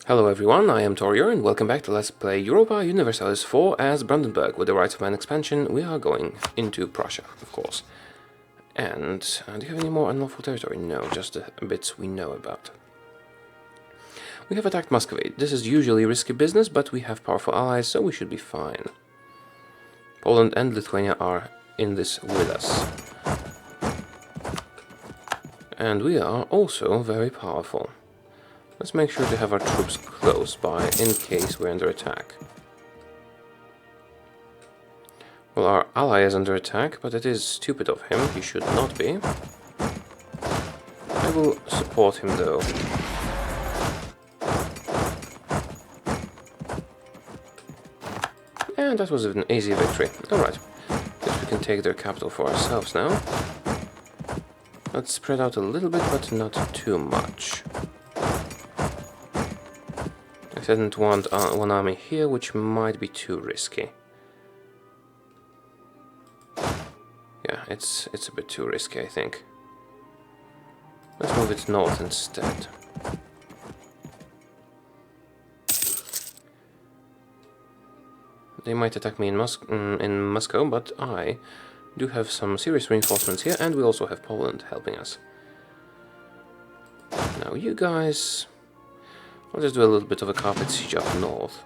Hello everyone, I am Taureor and welcome back to Let's Play Europa Universalis IV as Brandenburg. With the Rights of Man expansion, we are going into Prussia, of course. And do you have any more unlawful territory? No, just the bits we know about. We have attacked Muscovy. This is usually risky business, but we have powerful allies, so we should be fine. Poland and Lithuania are in this with us. And we are also very powerful. Let's make sure to have our troops close by in case we're under attack. Well, our ally is under attack, but it is stupid of him. He should not be. I will support him though. And that was an easy victory. Alright, guess we can take their capital for ourselves now. Let's spread out a little bit, but not too much. I didn't want one army here, which might be too risky. Yeah, it's a bit too risky, I think. Let's move it north instead. They might attack me in Moscow, but I do have some serious reinforcements here, and we also have Poland helping us. Now you guys... I'll just do a little bit of a carpet siege up north.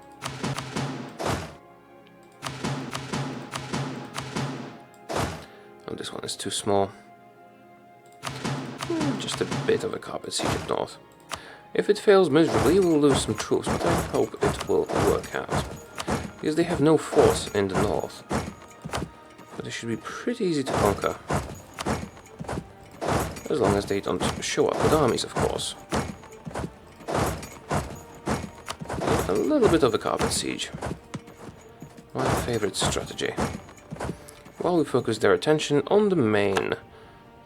Oh, this one is too small. Just a bit of a carpet siege up north. If it fails miserably, we'll lose some troops, but I hope it will work out. Because they have no force in the north. But they should be pretty easy to conquer. As long as they don't show up with armies, of course. A little bit of a carpet siege. My favorite strategy. While we focus their attention on the main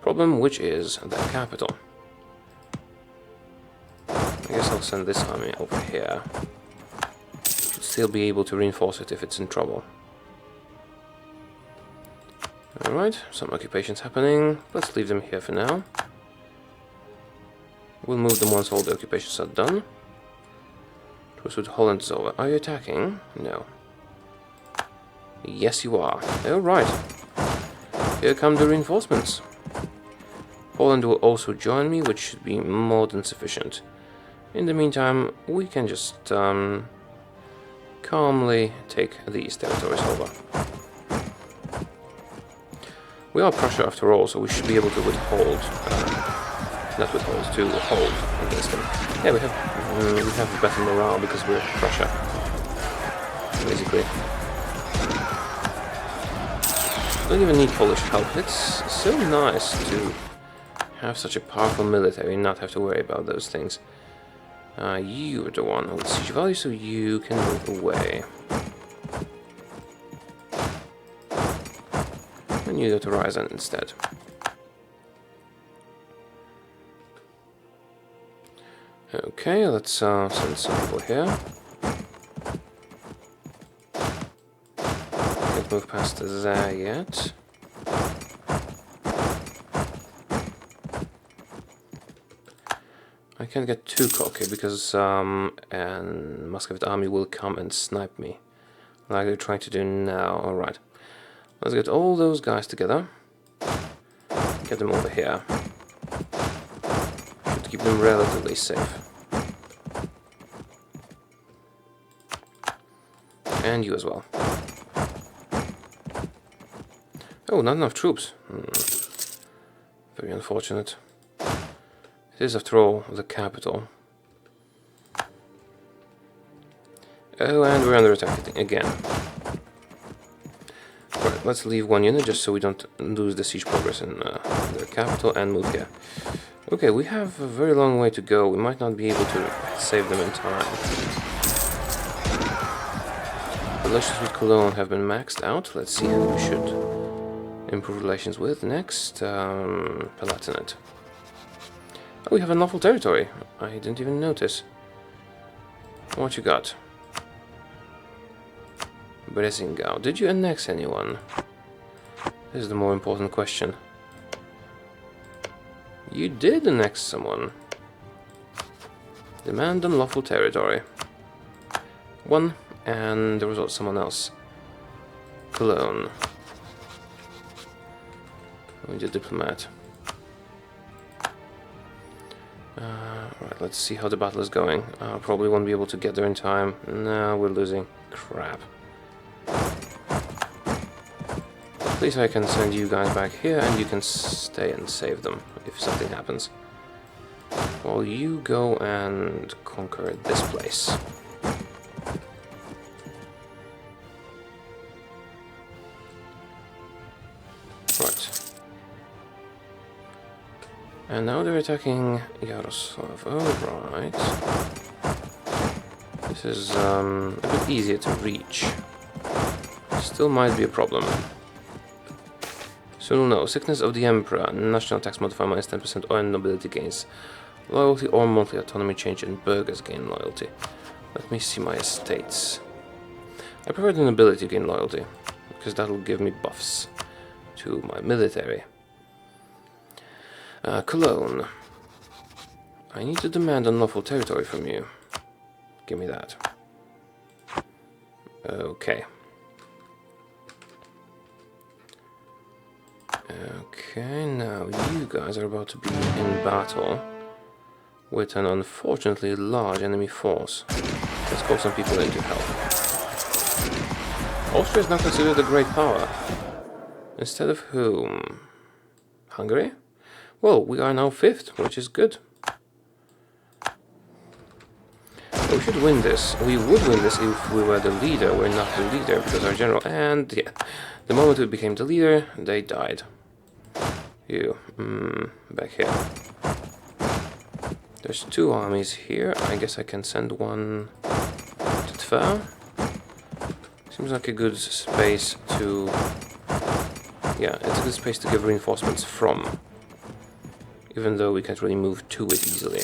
problem, which is the capital. I guess I'll send this army over here. Should still be able to reinforce it if it's in trouble. Alright, some occupations happening. Let's leave them here for now. We'll move them once all the occupations are done. Truce with Holland is over. Are you attacking? No. Yes, you are. Alright. Here come the reinforcements. Poland will also join me, which should be more than sufficient. In the meantime, we can just calmly take these territories over. We are Prussia after all, so we should be able to withhold. Not withhold, to hold against them. Yeah, we have better morale because we're Prussia, basically. Don't even need Polish help. It's so nice to have such a powerful military and not have to worry about those things. You're the one with siege value, so you can move away. And you go to Ryazan instead. Okay, let's send some people here. Can't move past there yet. I can't get too cocky because an Muscovite army will come and snipe me, like they're trying to do now. Alright, let's get all those guys together. Get them over here. Should keep them relatively safe. And you as well. Oh, not enough troops. Very unfortunate. It is, after all, the capital. Oh, and we're under attack again. Right, let's leave one unit just so we don't lose the siege progress in the capital and move here. Okay, we have a very long way to go. We might not be able to save them in time. Relations with Cologne have been maxed out. Let's see who we should improve relations with next. Palatinate. Oh, we have a novel territory. I didn't even notice. What you got? Brezingau. Did you annex anyone? This is the more important question. You did annex someone. Demand unlawful territory. 1, and there was also someone else. Cologne. We did diplomat. Right, let's see how the battle is going. Probably won't be able to get there in time. No, we're losing. Crap. At least I can send you guys back here, and you can stay and save them if something happens. While you go and conquer this place. Right. And now they're attacking Yaroslav. Oh, right. This is a bit easier to reach. Still might be a problem. So no, sickness of the Emperor, national tax modifier minus 10% or nobility gains loyalty or monthly autonomy change and burghers gain loyalty. Let me see my estates. I prefer the nobility to gain loyalty, because that will give me buffs to my military. Cologne. I need to demand unlawful territory from you. Give me that. Okay. Okay, now you guys are about to be in battle with an unfortunately large enemy force. Let's call some people in to help. Austria is now considered a great power. Instead of whom? Hungary? Well, we are now 5th, which is good. We should win this. We would win this if we were the leader. We're not the leader because our general... And yeah, the moment we became the leader, they died. You, back here. There's 2 armies here. I guess I can send one to Tver. Seems like a good space to... Yeah, it's a good space to give reinforcements from. Even though we can't really move to it easily.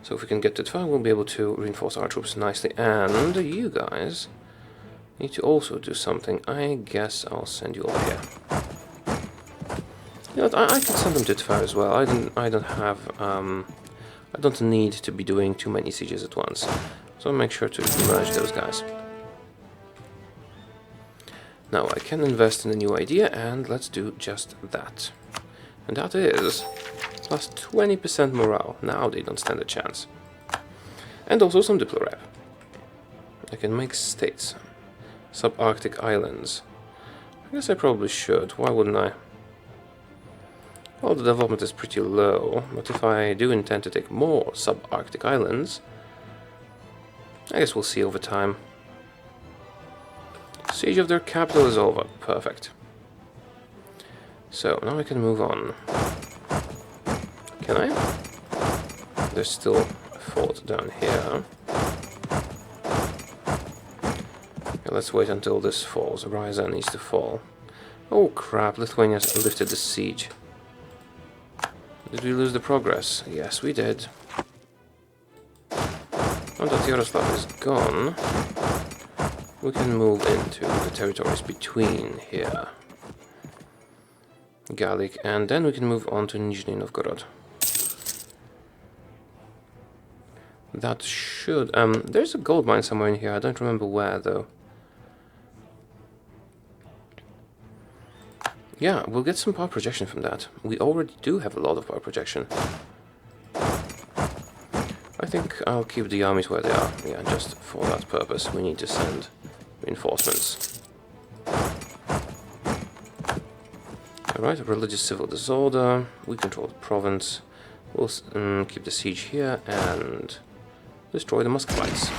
So if we can get to Tver, we'll be able to reinforce our troops nicely. And you guys need to also do something. I guess I'll send you over here. You know what, I can send them to Tver as well. I don't need to be doing too many sieges at once. So I'll make sure to merge those guys. Now I can invest in a new idea, and let's do just that. And that is plus 20% morale. Now they don't stand a chance. And also some diplorep. I can make states. Subarctic islands. I guess I probably should. Why wouldn't I? Well, the development is pretty low, but if I do intend to take more subarctic islands, I guess we'll see over time. Siege of their capital is over. Perfect. So, now I can move on. Can I? There's still a fort down here. Okay, let's wait until this falls. Riza needs to fall. Oh crap, Lithuania lifted the siege. Did we lose the progress? Yes, we did. Now that Yaroslav is gone, we can move into the territories between here. Gallic, and then we can move on to Nizhny Novgorod. That should... there's a gold mine somewhere in here, I don't remember where though. Yeah, we'll get some power projection from that. We already do have a lot of power projection. I think I'll keep the armies where they are. Yeah, just for that purpose we need to send reinforcements. Alright, religious civil disorder. We control the province. We'll keep the siege here and destroy the Muscovites.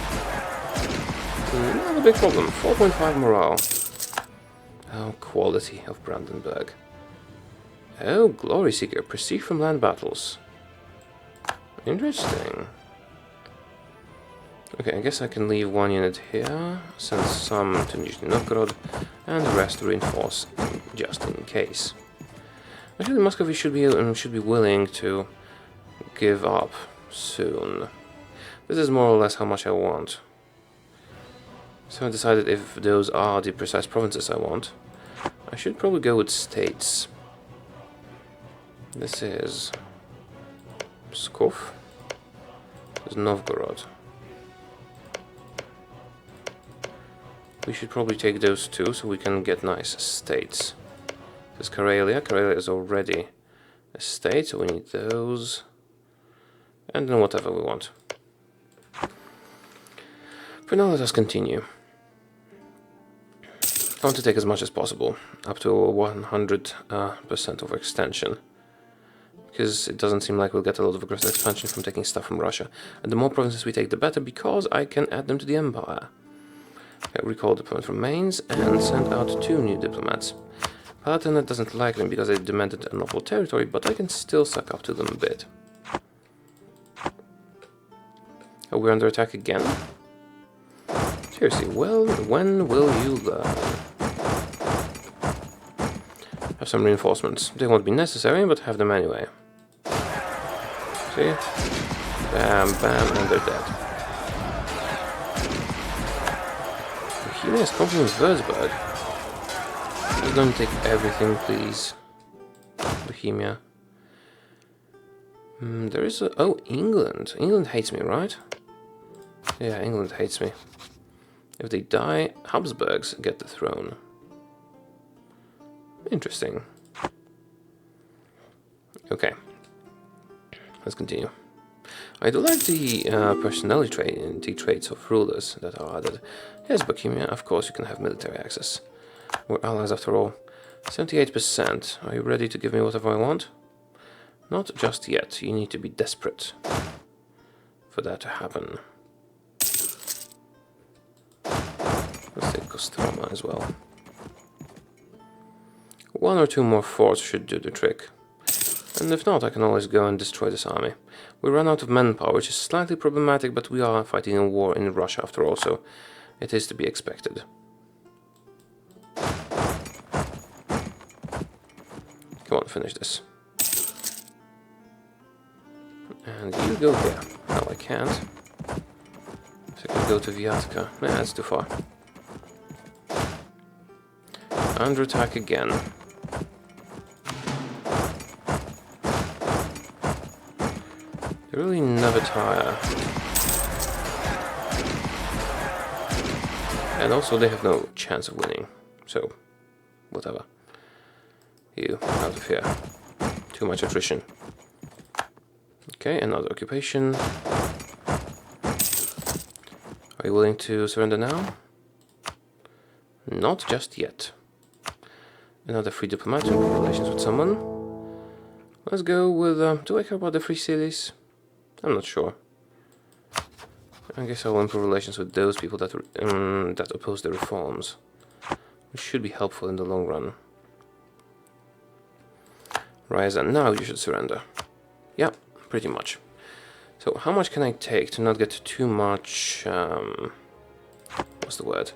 Not a big problem. 4.5 morale. Oh, quality of Brandenburg. Oh, Glory Seeker. Prestige from land battles. Interesting. Okay, I guess I can leave one unit here, send some to Nizhny Novgorod, and the rest to reinforce just in case. Actually, Muscovy should be willing to give up soon. This is more or less how much I want. So I decided if those are the precise provinces I want, I should probably go with states. This is Pskov. There's Novgorod. We should probably take those two so we can get nice estates. There's Karelia. Karelia is already a state, so we need those. And then whatever we want. For now, let us continue. I want to take as much as possible, up to 100% overextension. Because it doesn't seem like we'll get a lot of aggressive expansion from taking stuff from Russia. And the more provinces we take, the better, because I can add them to the empire. Okay, recall diplomat from Mainz and send out 2 new diplomats. Palatinate doesn't like them because they demanded unlawful territory, but I can still suck up to them a bit. Oh, we're under attack again? Seriously, well, when will you learn? Have some reinforcements. They won't be necessary, but have them anyway. See? Bam, bam, and they're dead. Bohemia is coming from Würzburg. Just don't take everything, please. Bohemia. There is a... Oh, England. England hates me, right? Yeah, England hates me. If they die, Habsburgs get the throne. Interesting. Okay. Let's continue. I do like the personality traits of rulers that are added. Yes, Bohemia, of course you can have military access. We're allies after all. 78%. Are you ready to give me whatever I want? Not just yet. You need to be desperate for that to happen. Let's take Kostroma as well. 1 or 2 more forts should do the trick. And if not, I can always go and destroy this army. We run out of manpower, which is slightly problematic, but we are fighting a war in Russia after all, so it is to be expected. Come on, finish this. And you go here. No, I can't. So I can go to Vyatka. Nah, that's too far. Under attack again. They really never tire. And also they have no chance of winning. So, whatever. You, out of here. Too much attrition. Okay, another occupation. Are you willing to surrender now? Not just yet. Another free diplomatic relations with someone. Let's go with... do I care about the free cities? I'm not sure. I guess I'll improve relations with those people that that oppose the reforms, which should be helpful in the long run. Ryazan, now you should surrender. Yeah, pretty much. So how much can I take to not get too much... what's the word?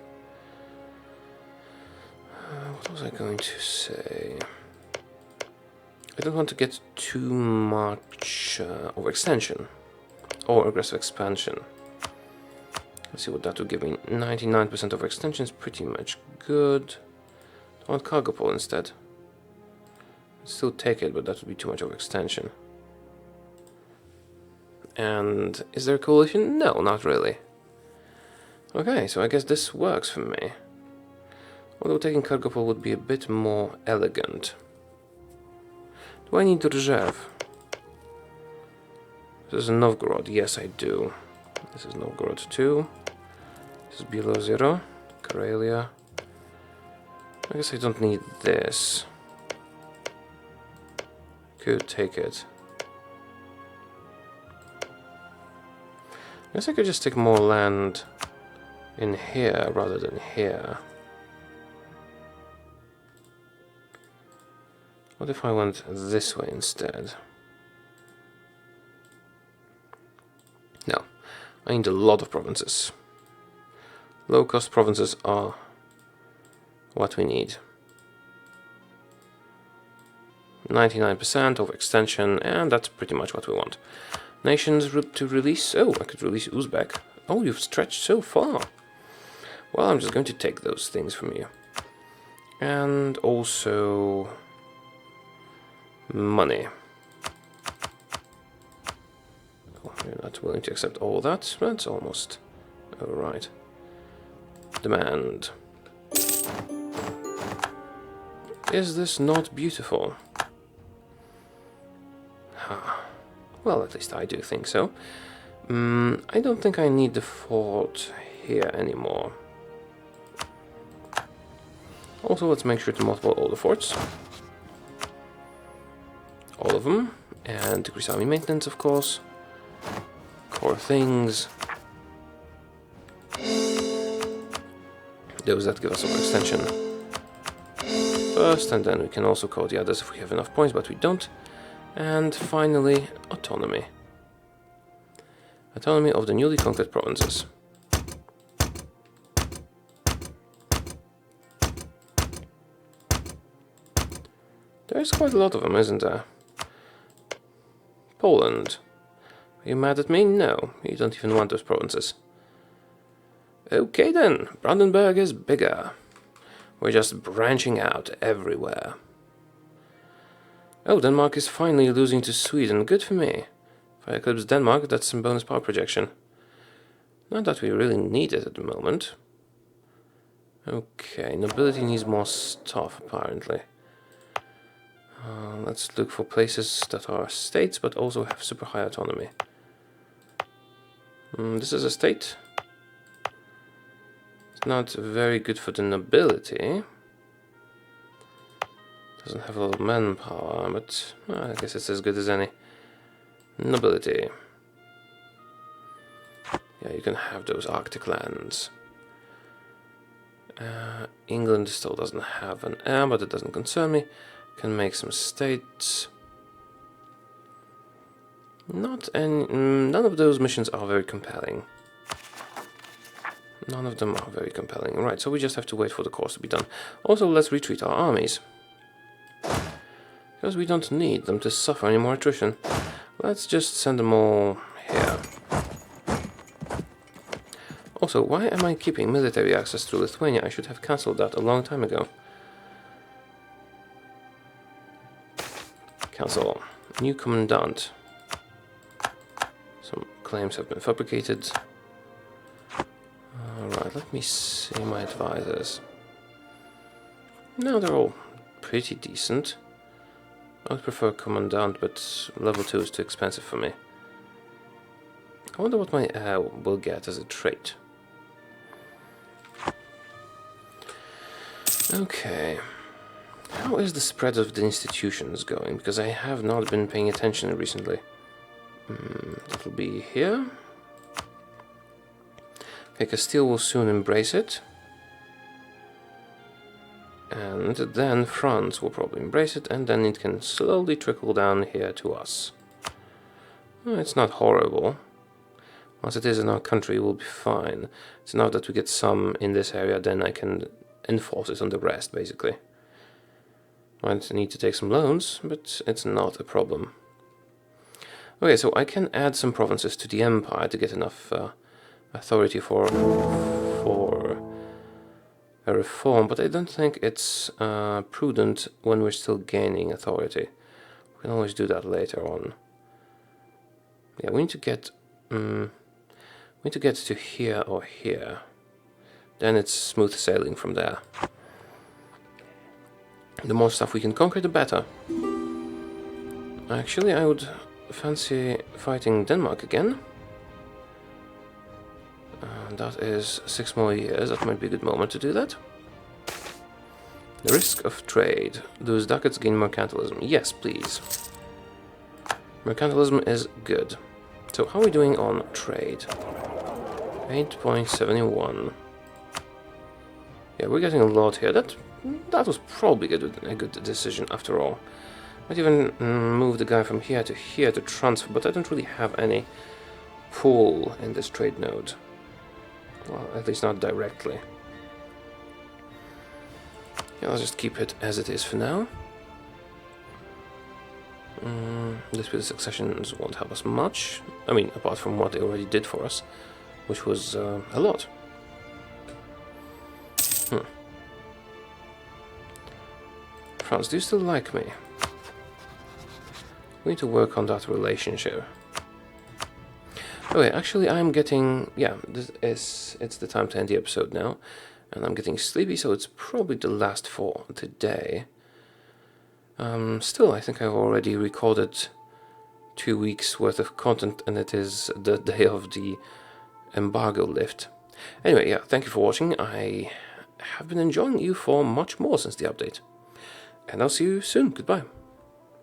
What was I going to say? I don't want to get too much overextension or aggressive expansion. Let's see what that will give me. 99% overextension is pretty much good. I want Kargopol instead. I'd still take it, but that would be too much overextension. And is there a coalition? No, not really. Okay, so I guess this works for me. Although taking Kargopol would be a bit more elegant. Do I need Rzhev? This is Novgorod. Yes, I do. This is Novgorod too. This is Belozero, Karelia. I guess I don't need this. Could take it. I guess I could just take more land in here rather than here. What if I went this way instead? No, I need a lot of provinces. Low-cost provinces are what we need. 99% overextension, and that's pretty much what we want. Nations to release. Oh, I could release Uzbek. Oh, you've stretched so far. Well, I'm just going to take those things from you. And also... money. Oh, you're not willing to accept all that? That's almost alright. Demand. Is this not beautiful? Well, at least I do think so. I don't think I need the fort here anymore. Also, let's make sure to mothball all the forts. All of them. And decrease army maintenance, of course. Core things. Those that give us some extension first, and then we can also call the others if we have enough points, but we don't. And finally, autonomy. Autonomy of the newly conquered provinces. There's quite a lot of them, isn't there? Poland. Are you mad at me? No, you don't even want those provinces. Okay then, Brandenburg is bigger. We're just branching out everywhere. Oh, Denmark is finally losing to Sweden. Good for me. If I eclipse Denmark, that's some bonus power projection. Not that we really need it at the moment. Okay, nobility needs more stuff, apparently. Let's look for places that are states, but also have super high autonomy. This is a state. It's not very good for the nobility. Doesn't have a lot of manpower, but I guess it's as good as any. Nobility. Yeah, you can have those Arctic lands. England still doesn't have an heir, but it doesn't concern me. Can make some states. None of those missions are very compelling. None of them are very compelling. Right, so we just have to wait for the course to be done. Also, let's retreat our armies. Because we don't need them to suffer any more attrition. Let's just send them all here. Also, why am I keeping military access to Lithuania? I should have cancelled that a long time ago. Cancel. New commandant. Some claims have been fabricated. Alright, let me see my advisors. No, they're all pretty decent. I would prefer commandant, but level 2 is too expensive for me. I wonder what my heir will get as a trait. Okay. How is the spread of the institutions going? Because I have not been paying attention recently. That will be here. Okay, Castile will soon embrace it. And then France will probably embrace it, and then it can slowly trickle down here to us. Well, it's not horrible. Once it is in our country, we'll be fine. It's now that we get some in this area, then I can enforce it on the rest, basically. Might need to take some loans, but it's not a problem. Okay, so I can add some provinces to the empire to get enough authority for a reform, but I don't think it's prudent when we're still gaining authority. We can always do that later on. Yeah, we need to get to here or here. Then it's smooth sailing from there. The more stuff we can conquer, the better. Actually, I would fancy fighting Denmark again. That is 6 more years. That might be a good moment to do that. The risk of trade. Those ducats gain mercantilism. Yes, please. Mercantilism is good. So how are we doing on trade? 8.71. Yeah, we're getting a lot here. That was probably a good decision after all. Might even move the guy from here to transfer, but I don't really have any pull in this trade node. Well, at least not directly. Yeah, I'll just keep it as it is for now. Dispute successions won't help us much. I mean, apart from what they already did for us, which was a lot. France, do you still like me? We need to work on that relationship. Okay, actually I'm getting, yeah, it's the time to end the episode now, and I'm getting sleepy, so it's probably the last for today. Still, I think I've already recorded 2 weeks worth of content, and it is the day of the embargo lift. Anyway, yeah, thank you for watching. I have been enjoying EU4 much more since the update, and I'll see you soon. Goodbye.